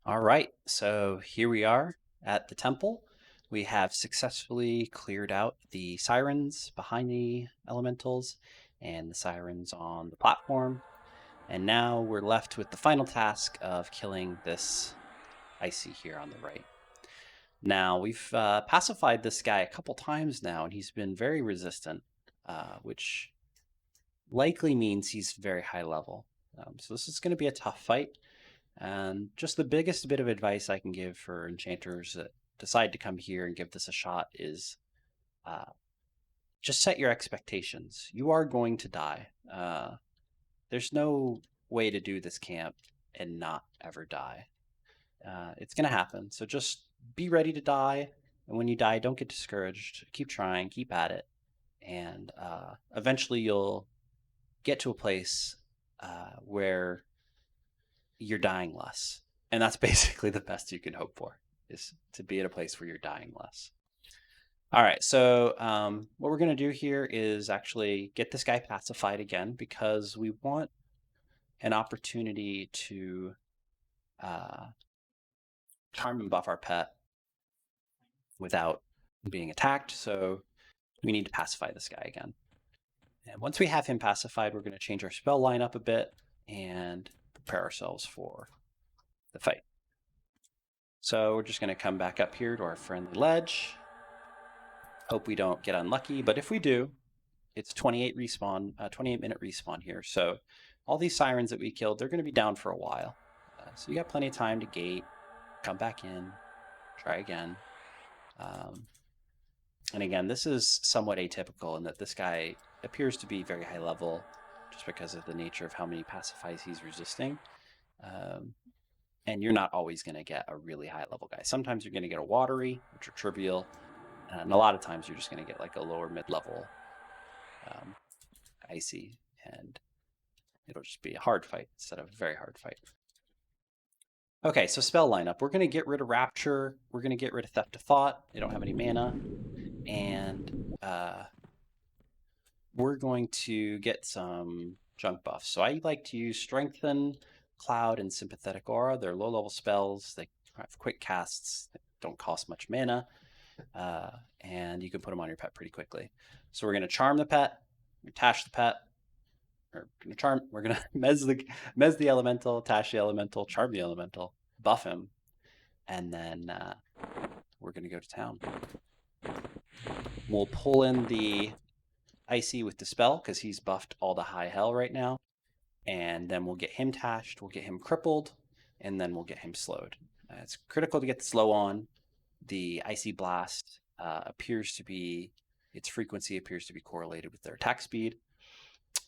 All right, so here we are at the temple. We have successfully cleared out the sirens behind the elementals and the sirens on the platform. And now we're left with the final task of killing this icy here on the right. Now, we've pacified this guy a couple times now, and he's been very resistant, which likely means he's very high level. So this is going to be a tough fight. And just the biggest bit of advice I can give for enchanters that decide to come here and give this a shot is uh, just set your expectations. You are going to die. There's no way to do this camp and not ever die. It's going to happen. So just be ready to die. And when you die, don't get discouraged. Keep trying, keep at it. And eventually you'll get to a place where you're dying less. And that's basically the best you can hope for, is to be at a place where you're dying less. All right, so what we're going to do here is actually get this guy pacified again because we want an opportunity to uh, charm and buff our pet without being attacked. So we need to pacify this guy again. And once we have him pacified, we're going to change our spell lineup a bit and prepare ourselves for the fight. So we're just going to come back up here to our friendly ledge. Hope we don't get unlucky, but if we do, it's 28 respawn, 28-minute respawn here. So all these sirens that we killed, they're going to be down for a while. So you got plenty of time to gate, come back in, try again. And again, this is somewhat atypical in that this guy appears to be very high level just because of the nature of how many pacifies he's resisting. And you're not always going to get a really high level guy. Sometimes you're going to get a watery, which are trivial. And a lot of times you're just going to get like a lower mid-level icy, and it'll just be a hard fight instead of a very hard fight. Okay, so spell lineup. We're going to get rid of Rapture. We're going to get rid of Theft of Thought. They don't have any mana. And we're going to get some junk buffs. So I like to use Strengthen, Cloud, and Sympathetic Aura. They're low-level spells. They have quick casts. They don't cost much mana. And you can put them on your pet pretty quickly. So we're going to charm the pet, tash the pet, we're gonna mez the elemental, tash the elemental, charm the elemental, buff him, and then we're gonna go to town. We'll pull in the icy with Dispel because he's buffed all the high hell right now, and then we'll get him tashed, we'll get him crippled, and then we'll get him slowed. It's critical to get the slow on. The icy blast appears to be, its frequency appears to be correlated with their attack speed.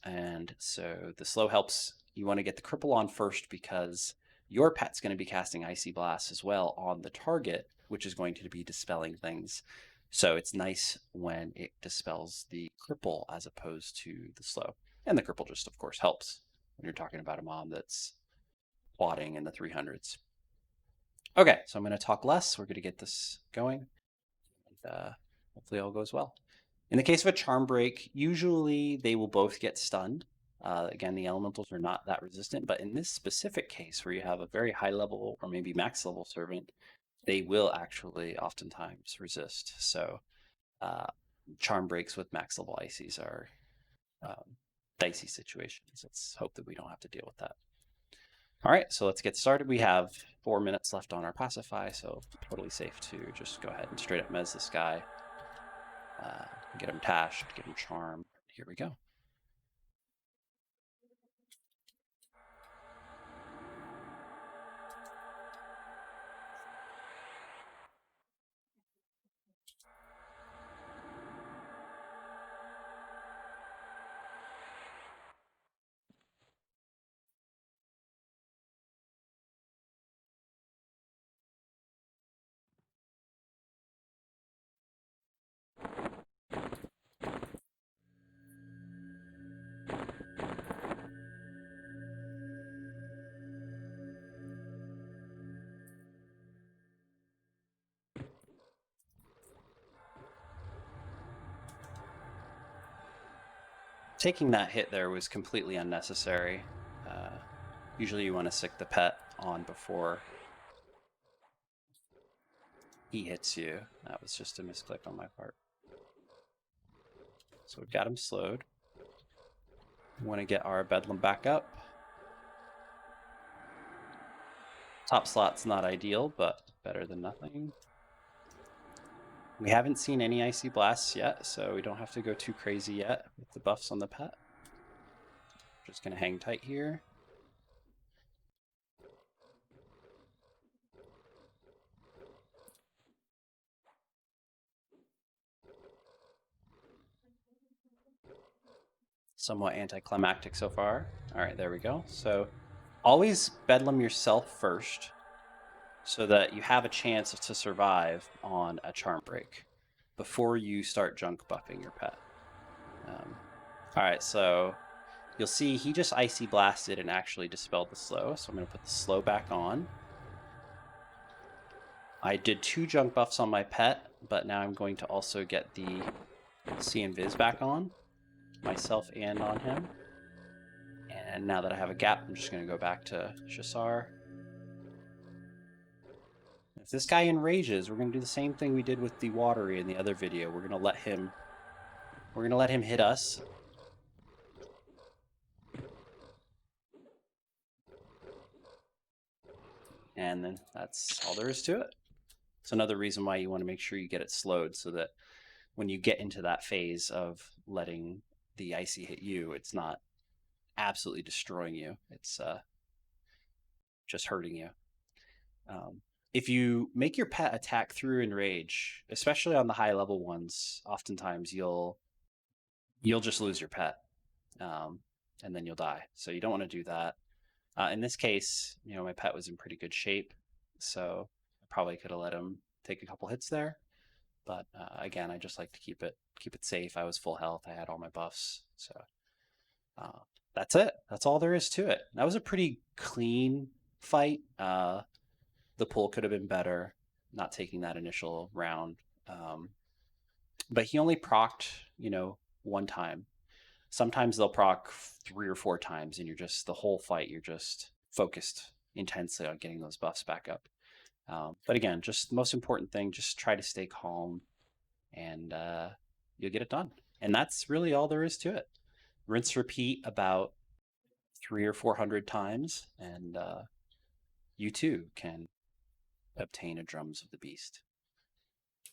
And so the slow helps. You want to get the cripple on first because your pet's going to be casting Icy Blast as well on the target, which is going to be dispelling things. So it's nice when it dispels the cripple as opposed to the slow. And the cripple just, of course, helps when you're talking about a mob that's plotting in the 300s. Okay, so I'm going to talk less. We're going to get this going. And hopefully all goes well. In the case of a charm break, usually they will both get stunned. Again, the elementals are not that resistant, but in this specific case where you have a very high level or maybe max level servant, they will actually oftentimes resist. So charm breaks with max level ices are dicey situations. Let's hope that we don't have to deal with that. All right, so let's get started. We have 4 minutes left on our pacify, so totally safe to just go ahead and straight up mez this guy. Get him tashed, get him charmed. Here we go. Taking that hit there was completely unnecessary. Usually you want to sick the pet on before He hits you. That was just a misclick on my part. So we've got him slowed. We want to get our Bedlam back up. Top slot's not ideal, but better than nothing. We haven't seen any Icy Blasts yet, so we don't have to go too crazy yet with the buffs on the pet. Just going to hang tight here. Somewhat anticlimactic so far. All right, there we go. So always Bedlam yourself first so that you have a chance to survive on a charm break before you start junk buffing your pet. All right, so you'll see he just Icy Blasted and actually dispelled the slow, so I'm going to put the slow back on. I did 2 junk buffs on my pet, but now I'm going to also get the See Invis back on, myself and on him. And now that I have a gap, I'm just going to go back to Shasar. If this guy enrages, we're going to do the same thing we did with the Watery in the other video. We're going to let him hit us. And then that's all there is to it. It's another reason why you want to make sure you get it slowed so that when you get into that phase of letting the Icy hit you, it's not absolutely destroying you. It's just hurting you. If you make your pet attack through Enrage, especially on the high level ones, oftentimes you'll just lose your pet, and then you'll die. So you don't want to do that. In this case, my pet was in pretty good shape, so I probably could have let him take a couple hits there. But again, I just like to keep it safe. I was full health. I had all my buffs, so that's it. That's all there is to it. That was a pretty clean fight. The pull could have been better, not taking that initial round. But he only procced, one time. Sometimes they'll proc 3 or 4 times, and the whole fight, you're just focused intensely on getting those buffs back up. But again, just the most important thing, just try to stay calm, and you'll get it done. And that's really all there is to it. Rinse, repeat about 300 or 400 times, and you too can obtain a Drums of the Beast.